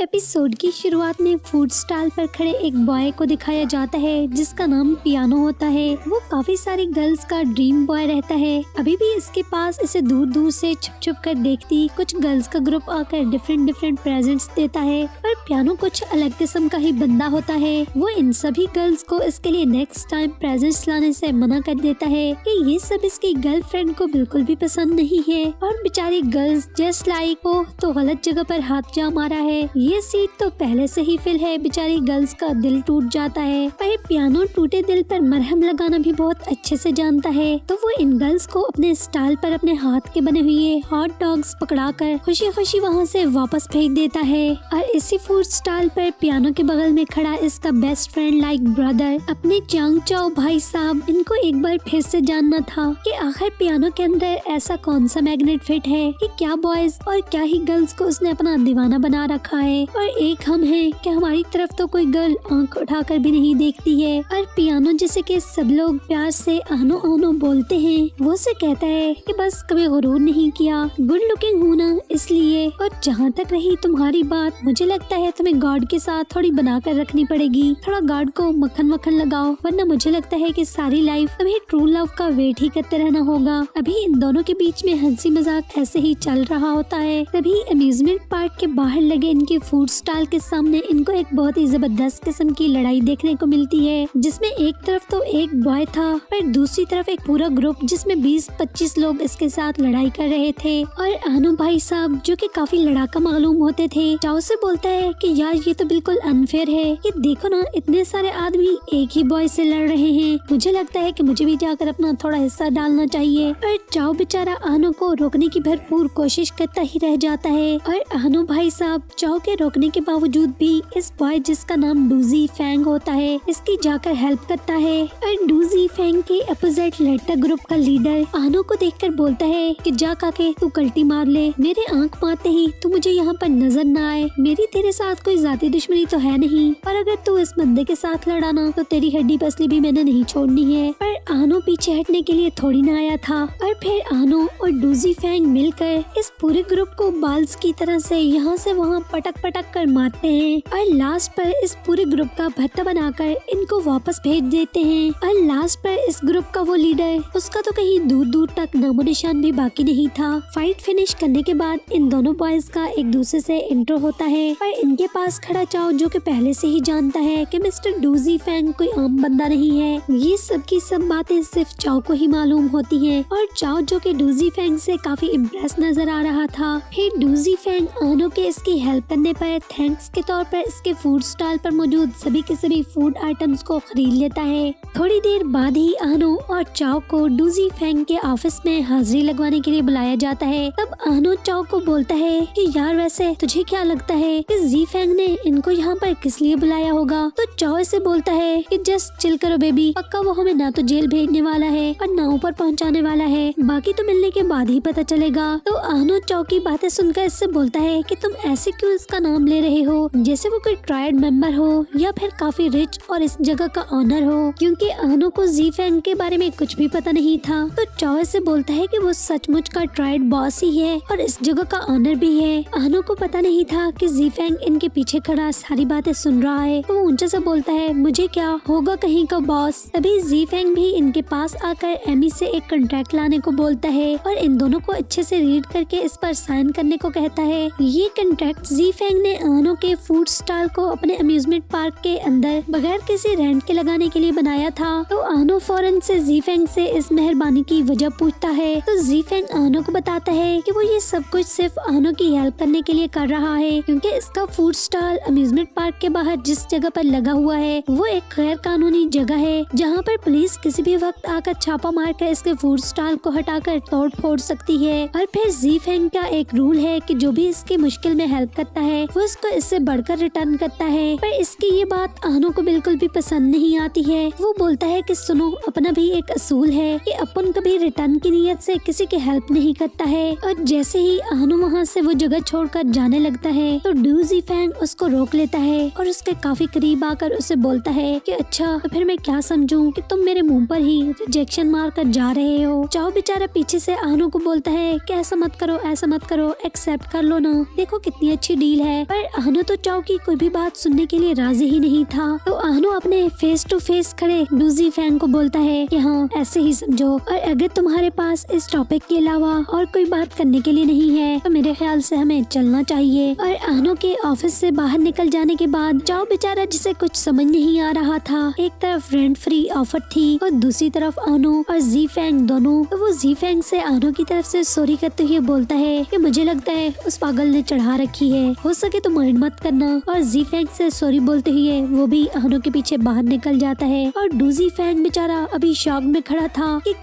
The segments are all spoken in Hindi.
एपिसोड की शुरुआत में फूड स्टॉल पर खड़े एक बॉय को दिखाया जाता है जिसका नाम पियानो होता है। वो काफी सारी गर्ल्स का ड्रीम बॉय रहता है। अभी भी इसके पास इसे दूर दूर से छुप छुप कर देखती कुछ गर्ल्स का ग्रुप आकर डिफरेंट डिफरेंट प्रेजेंट्स देता है, पर पियानो कुछ अलग किस्म का ही बंदा होता है। वो इन सभी गर्ल्स को इसके लिए नेक्स्ट टाइम प्रेजेंट्स लाने से मना कर देता है कि ये सब इसकी गर्लफ्रेंड को बिल्कुल भी पसंद नहीं है और बेचारी गर्ल्स जस्ट लाइक वो तो गलत जगह पर हाथ जा मारा है। ये सीट तो पहले से ही फिल है। बेचारी गर्ल्स का दिल टूट जाता है, पर पियानो टूटे दिल पर मरहम लगाना भी बहुत अच्छे से जानता है। तो वो इन गर्ल्स को अपने स्टॉल पर अपने हाथ के बने हुए हॉट डॉग्स पकड़ाकर खुशी खुशी वहाँ से वापस फेंक देता है। और इसी फूड स्टॉल पर पियानो के बगल में खड़ा इसका बेस्ट फ्रेंड लाइक ब्रदर अपने चांग चाओ भाई साहब, इनको एक बार फिर से जानना था कि आखिर पियानो के अंदर ऐसा कौन सा मैग्नेट फिट है कि क्या बॉयज और क्या ही गर्ल्स को उसने अपना दीवाना बना रखा है। और एक हम हैं कि हमारी तरफ तो कोई गर्ल आंख उठाकर भी नहीं देखती है। और पियानो जिसे कि सब लोग प्यार से आनो आनो बोलते हैं, वो से कहता है कि बस कभी गुरूर नहीं किया, गुड लुकिंग हूँ ना इसलिए। और जहाँ तक रही तुम्हारी बात, मुझे लगता है तुम्हें गार्ड के साथ थोड़ी बनाकर रखनी पड़ेगी। थोड़ा गार्ड को मक्खन मक्खन लगाओ, वरना मुझे लगता है कि सारी लाइफ तुम्हें ट्रू लव का वेट ही करते रहना होगा। अभी इन दोनों के बीच में हंसी मजाक ऐसे ही चल रहा होता है। तभी अम्यूजमेंट पार्क के बाहर लगे इनके फूड स्टॉल के सामने इनको एक बहुत ही जबरदस्त किस्म की लड़ाई देखने को मिलती है, जिसमें एक तरफ तो एक बॉय था पर दूसरी तरफ एक पूरा ग्रुप जिसमें 20-25 लोग इसके साथ लड़ाई कर रहे थे। और आनो भाई साहब जो कि काफी लड़ाका मालूम होते थे, चाओ से बोलता है कि यार ये तो बिल्कुल अनफेयर है कि देखो ना इतने सारे आदमी एक ही बॉय से लड़ रहे हैं। मुझे लगता है कि मुझे भी जाकर अपना थोड़ा हिस्सा डालना चाहिए। पर चाओ बेचारा आनो को रोकने की भरपूर कोशिश करता ही रह जाता है। और आनो भाई साहब चाओ के रोकने के बावजूद भी इस बॉय जिसका नाम डूजी फैंग होता है इसकी जाकर हेल्प करता है। और डूजी फैंग के अपोजिट लड़का ग्रुप का लीडर आनो को देखकर बोलता है कि जा काके तू कल्टी मार ले, मेरे आंख मारते ही तू मुझे यहाँ पर नजर न आए। मेरी तेरे साथ कोई जाती दुश्मनी तो है नहीं, पर अगर तू इस बंदे के साथ लड़ाना तो तेरी हड्डी पसली भी मैंने नहीं छोड़नी है। पर आनो पीछे हटने के लिए थोड़ी न आया था। और फिर आनो और डूजी फैंग मिलकर इस पूरे ग्रुप को बाल्स की तरह से यहाँ से वहाँ पटक पटक कर मारते हैं और लास्ट पर इस पूरे ग्रुप का भत्ता बनाकर इनको वापस भेज देते हैं। और लास्ट पर इस ग्रुप का वो लीडर, उसका तो कहीं दूर दूर तक नामो निशान भी बाकी नहीं था। फाइट फिनिश करने के बाद इन दोनों बॉयज का एक दूसरे से इंट्रो होता है, पर इनके पास खड़ा चाओ जो कि पहले से ही जानता है कि मिस्टर डूजी फैंग कोई आम बंदा नहीं है। ये सब की सब बातें सिर्फ चाओ को ही मालूम होती हैं। और चाओ जो कि डूजी फैंग से काफी इम्प्रेस नजर आ रहा था। फिर डूजी फैंग आनो के इसकी हेल्प करने पर थैंक्स के तौर पर इसके फूड स्टॉल पर मौजूद सभी के सभी फूड आइटम्स को खरीद लेता है। थोड़ी देर बाद ही आनो और चाओ को डूजी फैंग के ऑफिस में हाजिरी लगवाने के लिए बुलाया जाता है। तब आनो चाओ को बोलता है कि यार वैसे तुझे क्या लगता है कि जी फैंग ने इनको यहाँ पर किस लिए बुलाया होगा। तो चाओ से बोलता है कि जस्ट चिल करो बेबी, पक्का वो हमें ना तो जेल भेजने वाला है और ना ऊपर पहुँचाने वाला है, बाकी तो मिलने के बाद ही पता चलेगा। तो आनो चाओ की बातें सुनकर इससे बोलता है कि तुम ऐसे क्यों इसका नाम ले रहे हो जैसे वो कोई ट्राइड मेंबर हो या फिर काफी रिच और इस जगह का ऑनर हो, क्योंकि आनो को जी फैंग के बारे में कुछ भी पता नहीं था। तो चाओ से बोलता है कि वो सचमुच का ट्राइड बॉस ही है और इस जगह का ऑनर भी है। आनो को पता नहीं था कि जी फैंग इनके पीछे खड़ा सारी बातें सुन रहा है। तो वो ऊंचे से बोलता है मुझे क्या होगा कहीं का बॉस। तभी जी फैंग भी इनके पास आकर एमी से एक कॉन्ट्रैक्ट लाने को बोलता है और इन दोनों को अच्छे से रीड करके इस पर साइन करने को कहता है। ये कॉन्ट्रैक्ट जी फैंग ने आनो के फूड स्टॉल को अपने अम्यूजमेंट पार्क के अंदर बगैर किसी रेंट के लगाने के लिए बनाया था। तो आनो फौरन से जी फैंग से इस मेहरबानी की वजह पूछता है। तो जी फैंग आनो को बताता है कि वो ये सब कुछ सिर्फ आनो की हेल्प करने के लिए कर रहा है, क्योंकि इसका फूड स्टॉल अम्यूजमेंट पार्क के बाहर जिस जगह पर लगा हुआ है वो एक गैर कानूनी जगह है, जहाँ पर पुलिस किसी भी वक्त आकर छापा मारकर इसके फूड स्टॉल को हटाकर तोड़ फोड़ सकती है। और फिर जी फैंग का एक रूल है कि जो भी इसकी मुश्किल में हेल्प करता है वो इसको इससे बढ़कर रिटर्न करता है। पर इसकी ये बात आनो को बिल्कुल भी पसंद नहीं आती है। वो बोलता है कि सुनो, अपना भी एक असूल है कि अपन कभी रिटर्न की नीयत से किसी की हेल्प नहीं करता है। और जैसे ही आनो वहाँ से वो जगह छोड़कर जाने लगता है तो डूजी फैंग उसको रोक लेता है और उसके काफी करीब आकर उसे बोलता है कि अच्छा तो फिर मैं क्या समझूं कि तुम मेरे मुंह पर ही रिजेक्शन मार कर जा रहे हो। चाओ बेचारा पीछे से आनो को बोलता है कि ऐसा मत करो, ऐसा मत करो, एक्सेप्ट कर लो ना, देखो कितनी अच्छी डील है। है, पर आहनो तो चाओ की कोई भी बात सुनने के लिए राजी ही नहीं था। तो आहनो अपने फेस टू फेस खड़े डू ज़ीफेंग को बोलता है कि हाँ ऐसे ही समझो, और अगर तुम्हारे पास इस टॉपिक के अलावा और कोई बात करने के लिए नहीं है तो मेरे ख्याल से हमें चलना चाहिए। और आहनो के ऑफिस से बाहर निकल जाने के बाद चाओ बेचारा, जिसे कुछ समझ नहीं आ रहा था, एक तरफ रेंट फ्री ऑफर थी और दूसरी तरफ आहनो और ज़ीफेंग दोनों, तो वो ज़ीफेंग से आहनो की तरफ से सॉरी करते हुए बोलता है कि मुझे लगता है उस पागल ने चढ़ा रखी है, हो सके तो माइंड मत करना। और ज़ीफेंग से सॉरी बोलते हुए वो भी आहनो के पीछे बाहर निकल जाता है। और डू ज़ीफेंग बेचारा अभी शॉक में खड़ा था कि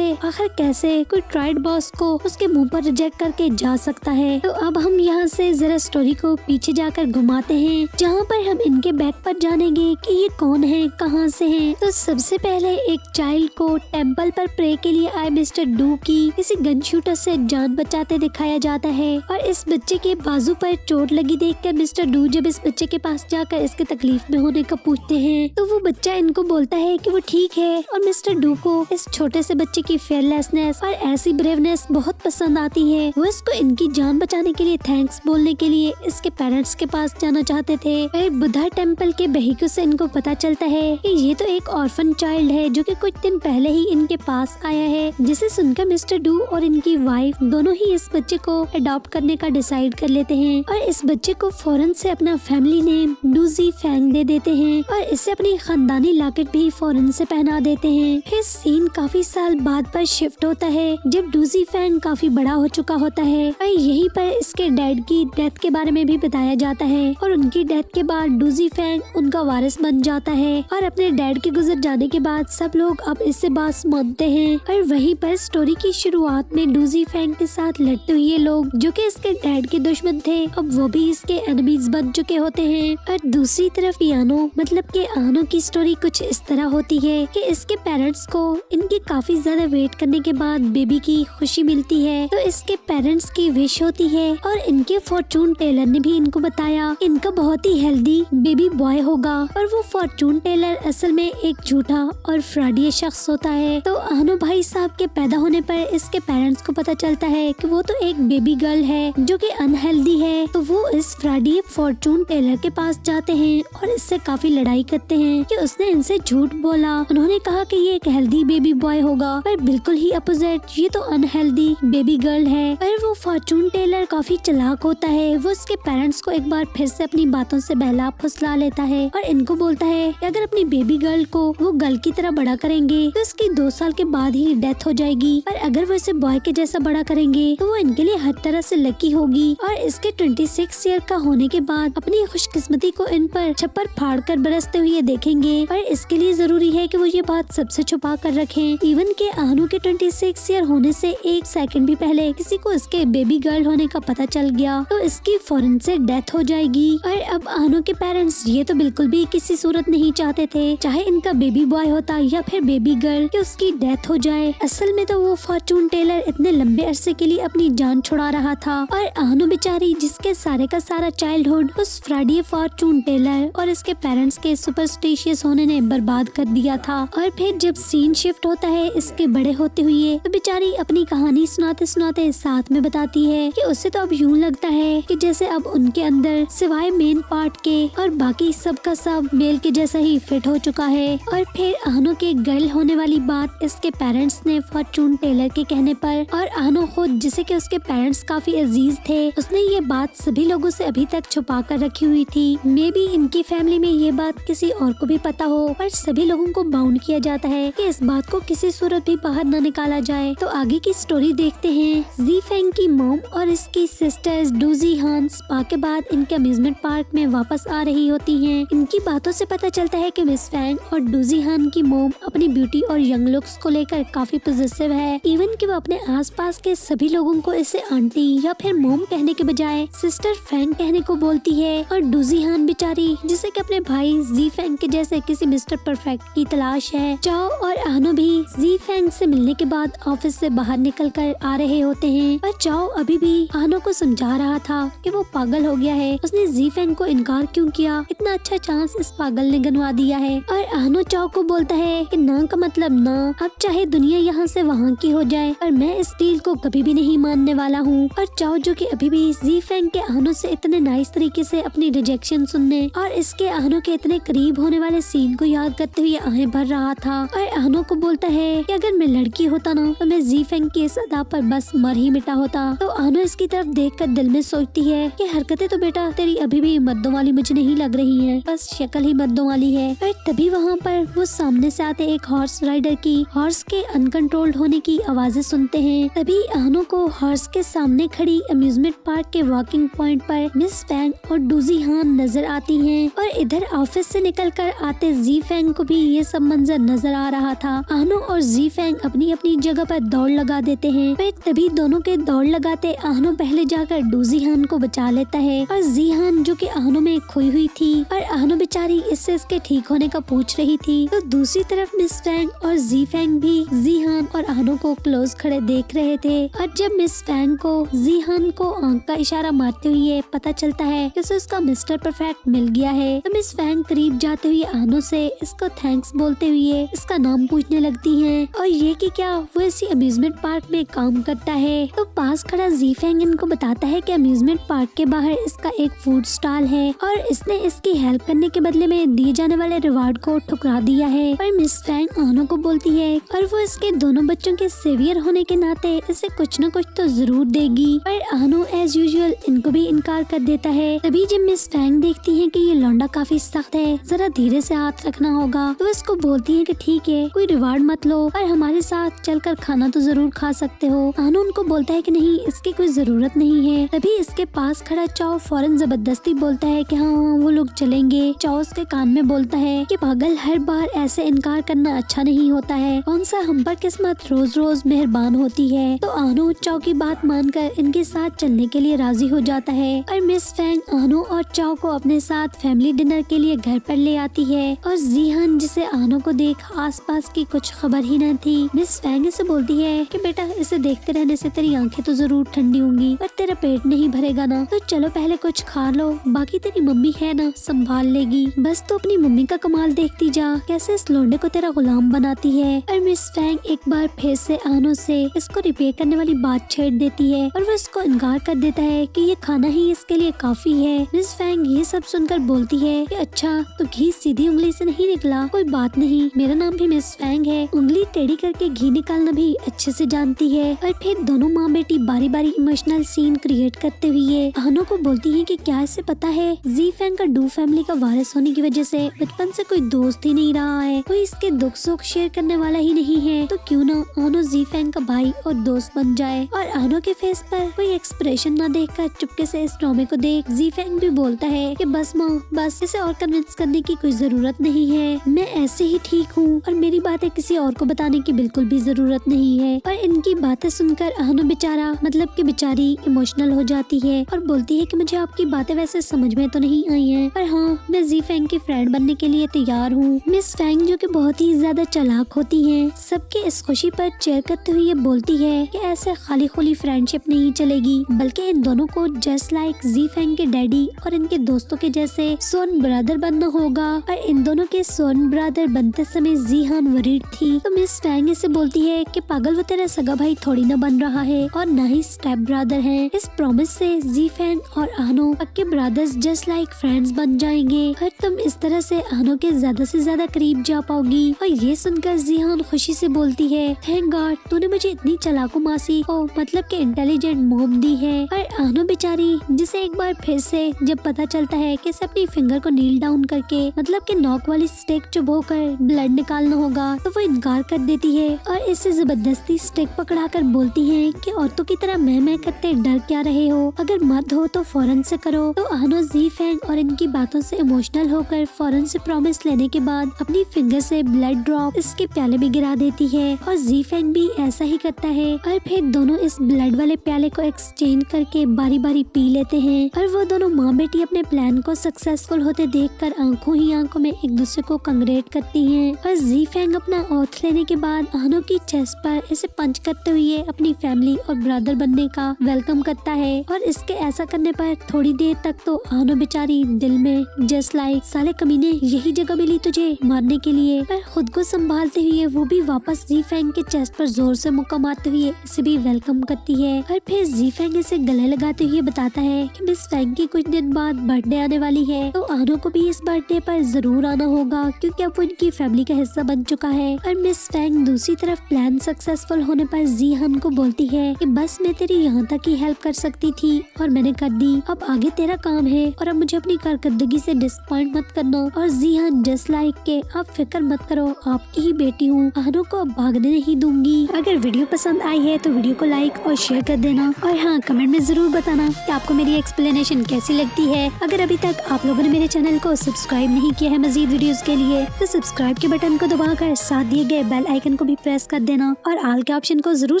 आखिर कैसे कोई ट्राइड बॉस को उसके मुंह पर रिजेक्ट करके जा सकता है। तो अब हम यहाँ से जरा स्टोरी को पीछे जाकर घुमाते हैं, जहाँ पर हम इनके बैक पर जानेंगे कि ये कौन है, कहाँ से हैं। तो सबसे पहले एक चाइल्ड को टेम्पल पर प्रे के लिए आए मिस्टर डू की किसी गन शूटर से जान बचाते दिखाया जाता है। और इस बच्चे के बाजू पर चोट लगी देखकर मिस्टर डू जब इस बच्चे के पास जाकर इसके तकलीफ में होने का पूछते हैं, तो वो बच्चा इनको बोलता है कि वो ठीक है। और मिस्टर डू को इस छोटे से बच्चे की फेयरलेसनेस और ऐसी ब्रेवनेस बहुत पसंद आती है। वो इसको इनकी जान बचाने के लिए थैंक्स बोलने के लिए इसके पेरेंट्स के पास जाना चाहते थे। फिर बुद्धा टेम्पल के बहीकू से इनको पता चलता है कि ये तो एक ऑर्फन चाइल्ड है जो कि कुछ दिन पहले ही इनके पास आया है, जिसे सुनकर मिस्टर डू और इनकी वाइफ दोनों ही इस बच्चे को अडॉप्ट करने का डिसाइड कर लेते हैं और इस बच्चे को फौरन से अपना फैमिली नेम डू ज़ीफेंग दे देते हैं और इसे अपनी खानदानी लॉकेट भी फौरन से पहना देते हैं। फिर सीन काफी साल बाद पर शिफ्ट होता है जब डू ज़ीफेंग काफी बड़ा हो चुका होता है और यहीं पर इसके डैड की डेथ के बारे में भी बताया जाता है। और उनकी डेथ के बाद डू ज़ीफेंग उनका वारिस बन जाता है और अपने डैड के गुजर जाने के बाद सब लोग अब इससे बात मानते हैं। और वहीं पर स्टोरी की शुरुआत में डू ज़ीफेंग के साथ लड़ते हुए लोग जो कि इसके डैड के दुश्मन थे, अब वो भी इसके एनिमीज बन चुके होते हैं। और दूसरी तरफ पियानो मतलब कि आहनो की स्टोरी कुछ इस तरह होती है कि इसके पेरेंट्स को इनकी काफी ज्यादा वेट करने के बाद बेबी की खुशी मिलती है, तो इसके पेरेंट्स की विश होती है और इनके फॉर्चून टेलर ने भी इनको बताया इनका बहुत ही हेल्दी बेबी बॉय होगा। और वो फॉर्चून टेलर असल में एक झूठा और फ्रॉडी शख्स होता है। तो आहनो भाई साहब के पैदा होने पर इसके पेरेंट्स को पता चलता है कि वो तो एक बेबी गर्ल है जो कि अनहेल्दी है, तो वो इस फ्रॉडी फॉर्चून टेलर के पास जाते हैं और इससे काफी लड़ाई करते हैं कि उसने इनसे झूठ बोला। उन्होंने कहा कि ये एक हेल्दी बेबी बॉय होगा, पर बिल्कुल ही अपोजिट, ये तो अनहेल्दी बेबी गर्ल है। पर वो फॉर्चून टेलर काफी चालाक होता है, वो उसके पेरेंट्स को एक बार फिर से अपनी बातों से बहला फुसला लेता है और इनको बोलता है कि अगर अपनी बेबी गर्ल को वो गर्ल की तरह बड़ा करेंगे तो इसकी 2 साल के बाद ही डेथ हो जाएगी, पर अगर वो इसे बॉय के जैसा बड़ा करेंगे तो वो इनके लिए हर तरह से लकी होगी। और इसके 26 ईयर का होने के बाद अपनी खुशकिस्मती को इन पर छप्पर फाड़ कर बरसते हुए देखेंगे, पर इसके लिए जरूरी है कि वो ये बात सबसे छुपा कर रखें। इवन के आहनो के 26 ईयर होने से 1 सेकंड भी पहले किसी को इसके बेबी गर्ल होने का पता चल गया तो इसकी फौरन से डेथ हो जाएगी। और अब आहनो के पेरेंट्स ये तो बिल्कुल भी किसी सूरत नहीं चाहते थे, चाहे इनका बेबी बॉय होता या फिर बेबी गर्ल, कि उसकी डेथ हो जाए। असल में तो वो फॉर्चून टेलर इतने लंबे अरसे के लिए अपनी जान छुड़ा रहा था और आहनो बेचारी जिसके सारे का सारा चाइल्डहुड उस फ्रॉडी फॉर्चून टेलर और इसके पेरेंट्स के सुपरस्टिशियस होने ने बर्बाद कर दिया था। और फिर जब सीन शिफ्ट होता है इसके बड़े होते हुए, तो बेचारी अपनी कहानी सुनाते सुनाते साथ में बताती है कि उसे तो अब यूं लगता है कि जैसे अब उनके अंदर सिवाय मेन पार्ट के और बाकी सब का सब मेल के जैसा ही फिट हो चुका है। और फिर आहनो के गर्ल होने वाली बात इसके पेरेंट्स ने फॉर्चून टेलर के कहने पर, और आहनो खुद जिसे कि उसके पेरेंट्स काफी अजीज थे, उसने ये बात सभी लोगों से अभी तक छुपा कर रखी हुई थी। मे बी इनकी फैमिली में ये बात किसी और को भी पता हो, पर सभी लोगों को बाउंड किया जाता है कि इस बात को किसी सूरत भी बाहर न निकाला जाए। तो आगे की स्टोरी देखते हैं। ज़ीफेंग की मॉम और इसकी सिस्टर्स डू ज़ीहान स्पा के बाद इनके अम्यूजमेंट पार्क में वापस आ रही होती हैं। इनकी बातों से पता चलता है कि मिस फैंग और डू ज़ीहान की मॉम अपनी ब्यूटी और यंग लुक्स को लेकर काफी पॉजिटिव है। इवन कि वो अपने आसपास के सभी लोगों को इसे आंटी या फिर मॉम कहने के बजाय सिस्टर फैंग कहने को बोलती है। और डू ज़ीहान बेचारी जिसे कि अपने भाई ज़ीफेंग के जैसे किसी मिस्टर परफेक्ट की तलाश है। चाओ और आहनो भी ज़ीफेंग से मिलने के बाद ऑफिस से बाहर निकल कर आ रहे होते हैं, पर चाओ अभी भी आहनो को समझा रहा था कि वो पागल हो गया है, उसने ज़ीफेंग को इनकार क्यों किया, इतना अच्छा चांस इस पागल ने गंवा दिया है। और आहनो चाओ को बोलता है कि ना का मतलब ना, अब चाहे दुनिया यहाँ से वहाँ की हो जाए पर मैं इस डील को कभी भी नहीं मानने वाला हूँ। और चाओ जो कि अभी भी ज़ीफेंग के आहनो से इतने नाइस तरीके से अपनी रिजेक्शन सुनने और इसके आहनो के इतने करीब होने वाले सीन को याद करते हुए आहें भर रहा था और आहनो को बोलता है कि अगर मैं लड़की होता ना तो मैं जी फेंग की इस अदा पर बस मर ही मिटा होता। तो आहनो इसकी तरफ देखकर दिल में सोचती है कि हरकतें तो बेटा तेरी अभी भी मर्दों वाली मुझे नहीं लग रही हैं, बस शक्ल ही मर्दों वाली है। और तभी वहाँ पर वो सामने से आते एक हॉर्स राइडर की हॉर्स के अनकंट्रोल्ड होने की आवाजें सुनते हैं। तभी आहनो को हॉर्स के सामने खड़ी अम्यूजमेंट पार्क के वॉकिंग पॉइंट पर मिस फैंग और डूजी हान नजर आती हैं और इधर ऑफिस से निकलकर आते जी फेंग को भी ये सब मंजर नजर आ रहा था। आहनो और जी फेंग अपनी अपनी जगह पर दौड़ लगा देते हैं। फिर तभी दोनों के दौड़ लगाते आहनो पहले जाकर डूजी हान को बचा लेता है और जी हान जो कि आहनो में खोई हुई थी और आहनो बेचारी इससे इसके ठीक होने का पूछ रही थी। तो दूसरी तरफ मिस फैंग और जी फेंग भी जी हान और आहनो को क्लोज खड़े देख रहे थे और जब मिस फैंग को जी हान को आंख का इशारा मारते हुए पता चलता है कि उसे उसका मिस्टर परफेक्ट मिल गया है तो मिस फैंग करीब जाते हुए आहनो से इसको थैंक्स बोलते हुए इसका नाम पूछने लगती हैं और ये कि क्या वो इसी अम्यूजमेंट पार्क में काम करता है। तो पास खड़ा जी फेंग इनको बताता है कि अम्यूजमेंट पार्क के बाहर इसका एक फूड स्टॉल है और इसने इसकी हेल्प करने के बदले में दिए जाने वाले रिवार्ड को ठुकरा दिया है। पर मिस फैंग आहनो को बोलती है और वो इसके दोनों बच्चों के सेवियर होने के नाते इसे कुछ न कुछ तो जरूर देगी। पर आहनो एज यूजुअल इनको भी इनकार कर देता है। तभी जब मिस फैंग देखती है कि ये लौंडा काफी सख्त है, जरा धीरे से हाथ रखना होगा, तो इसको बोलती है कि ठीक है कोई रिवार्ड मत लो पर हमारे साथ चलकर खाना तो जरूर खा सकते हो। आहनो उनको बोलता है कि नहीं इसकी कोई जरूरत नहीं है। तभी इसके पास खड़ा चाओ फौरन जबरदस्ती बोलता है कि हाँ वो लोग चलेंगे। चाओ उसके कान में बोलता है कि पागल हर बार ऐसे इनकार करना अच्छा नहीं होता है, कौन सा हम पर किस्मत रोज रोज मेहरबान होती है। तो आहनो चाओ की बात मानकर इनके साथ चलने के लिए राजी हो जाता है और मिस फैंग आहनो और चाओ को अपने साथ फैमिली डिनर के लिए घर पर ले आती है और जी हान जिसे आहनो को देख आसपास की कुछ खबर ही न थी मिस फैंग इसे बोलती है कि बेटा इसे देखते रहने से तेरी आंखें तो जरूर ठंडी होंगी पर तेरा पेट नहीं भरेगा ना, तो चलो पहले कुछ खा लो, बाकी तेरी मम्मी है ना संभाल लेगी। बस तो अपनी मम्मी का कमाल देखती जा कैसे इस लोंडे को तेरा गुलाम बनाती है। और मिस फैंग एक बार फिर से आहनो से इसको रिपेयर करने वाली बात छेड़ देती है और वो इसको इनकार कर देता है कि ये खाना ही इसके लिए काफी है। मिस फैंग ये सब सुनकर बोलती है कि अच्छा तो घी सीधी उंगली से नहीं निकला, कोई बात नहीं, मेरा नाम भी मिस फैंग है, उंगली टेढ़ी करके घी निकालना भी अच्छे से जानती है। और फिर दोनों माँ बेटी बारी बारी इमोशनल सीन क्रिएट करते हुए आहनो को बोलती है कि क्या इसे पता है जी फैंग का डू फैमिली का वारिस होने की वजह से बचपन से कोई दोस्त ही नहीं रहा है, कोई इसके दुख सुख शेयर करने वाला ही नहीं है, तो क्यों ना आहनो जी फैंग का भाई और दोस्त बन जाए। और आहनो के फेस पर कोई एक्सप्रेशन न देखकर चुपके से इस ड्रामे को देख जी फैंग भी बोलता है कि बस माँ बस इसे और कन्विंस करने की कोई जरूरत नहीं है, मैं ऐसे ही ठीक हूँ और मेरी बातें किसी और को बताने की बिल्कुल भी जरूरत नहीं है। और इनकी बातें सुनकर आहनो बेचारा मतलब कि बेचारी इमोशनल हो जाती है और बोलती है कि मुझे आपकी बातें वैसे समझ में तो नहीं आई हैं, पर हाँ मैं जी फैंग की फ्रेंड बनने के लिए तैयार हूँ। मिस फैंग जो कि बहुत ही ज्यादा चालाक होती है सबके इस खुशी पर चेयर करते हुए बोलती है कि ऐसे खाली खुली फ्रेंडशिप नहीं चलेगी, बल्कि इन दोनों को जस्ट लाइक जी फैंग के डैडी और इनके दोस्तों के जैसे सोन ब्रदर बनना होगा। और इन दोनों के सोन ब्रदर बनते समय जी हान वरीड थी तो मिस फैंग इसे बोलती है कि पागल वो तेरा सगा भाई थोड़ी ना बन रहा है और ना ही स्टेप ब्रदर है। इस प्रॉमिस से जी फैंग और आहनो पक्के ब्रदर्स जस्ट लाइक फ्रेंड्स बन जाएंगे और तुम इस तरह से आहनो के ज्यादा से ज्यादा करीब जा पाओगी। और ये सुनकर जी हान खुशी से बोलती है थैंक गॉड तूने मुझे इतनी चालाकू मासी ओ मतलब के इंटेलिजेंट मॉम दी है। और आहनो बेचारी जिसे एक बार फिर से जब पता चलता है कि इसे अपनी फिंगर को नील डाउन करके मतलब के नॉक वाली स्टिक चुभोकर ब्लड निकालना होगा तो वो इनकार कर देती है और इससे जबरदस्ती स्टिक पकड़ाकर बोलती है कि औरतों की तरह मैं करते डर क्या रहे हो, अगर मर्द हो तो फौरन से करो। तो आहनो जी फैंग और इनकी बातों से इमोशनल होकर फौरन से प्रॉमिस लेने के बाद अपनी फिंगर से ब्लड ड्रॉप इसके प्याले में गिरा देती है और जी फैंग भी ऐसा ही करता है और फिर दोनों इस ब्लड वाले प्याले को एक्सचेंज करके बारी बारी पी लेते हैं। और वो दोनों माँ बेटी अपने प्लान को सक्सेसफुल होते देखकर आंखों ही आंखों में एक दूसरे को कंग्रेट करती हैं। और जी फैंग अपना ऑथ लेने के बाद आहनो की चेस्ट पर इसे पंच करते हुए अपनी फैमिली और ब्रदर बनने का वेलकम करता है। और इसके ऐसा करने पर थोड़ी देर तक तो आहनो बेचारी दिल में जस्ट लाइक साले कमीने यही जगह मिली तुझे मारने के लिए, पर खुद को संभालते हुए वो भी वापस जी फैंग के चेस्ट पर जोर से मुक्का मारते हुए इसे भी वेलकम करती है। और फिर जी फैंग इसे गले लगाते हुए बताता है है कि मिस फैंग की कुछ दिन बाद बर्थडे आने वाली है, तो आनो को भी इस बर्थडे पर जरूर आना होगा क्योंकि अब वो इनकी फैमिली का हिस्सा बन चुका है। और मिस फैंग दूसरी तरफ प्लान सक्सेसफुल होने पर जीहान को बोलती है कि बस मैं तेरी यहाँ तक ही हेल्प कर सकती थी और मैंने कर दी, अब आगे तेरा काम है और अब मुझे अपनी कारकर्दगी से डिसअपॉइंट मत करना। और जीहान जस्ट लाइक के आप फिक्र मत करो, आपकी ही बेटी हूँ, आनो को अब भागने नहीं दूंगी। अगर वीडियो पसंद आई है तो वीडियो को लाइक और शेयर कर देना और हाँ, कमेंट में जरूर बताना कि आपको मेरी एक्सप्लेनेशन कैसी लगती है। अगर अभी तक आप लोगों ने मेरे चैनल को सब्सक्राइब नहीं किया है मजीद वीडियोस के लिए, तो सब्सक्राइब के बटन को दबाकर साथ दिए गए बेल आइकन को भी प्रेस कर देना और ऑल के ऑप्शन को जरूर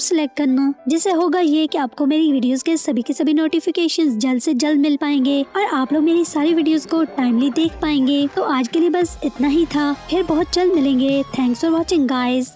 सिलेक्ट करना, जिससे होगा ये कि आपको मेरी वीडियोस के सभी नोटिफिकेशंस जल्द से जल्द मिल पाएंगे और आप लोग मेरी सारी वीडियोस को टाइमली देख पाएंगे। तो आज के लिए बस इतना ही था, फिर बहुत जल्द मिलेंगे। Thanks for watching guys.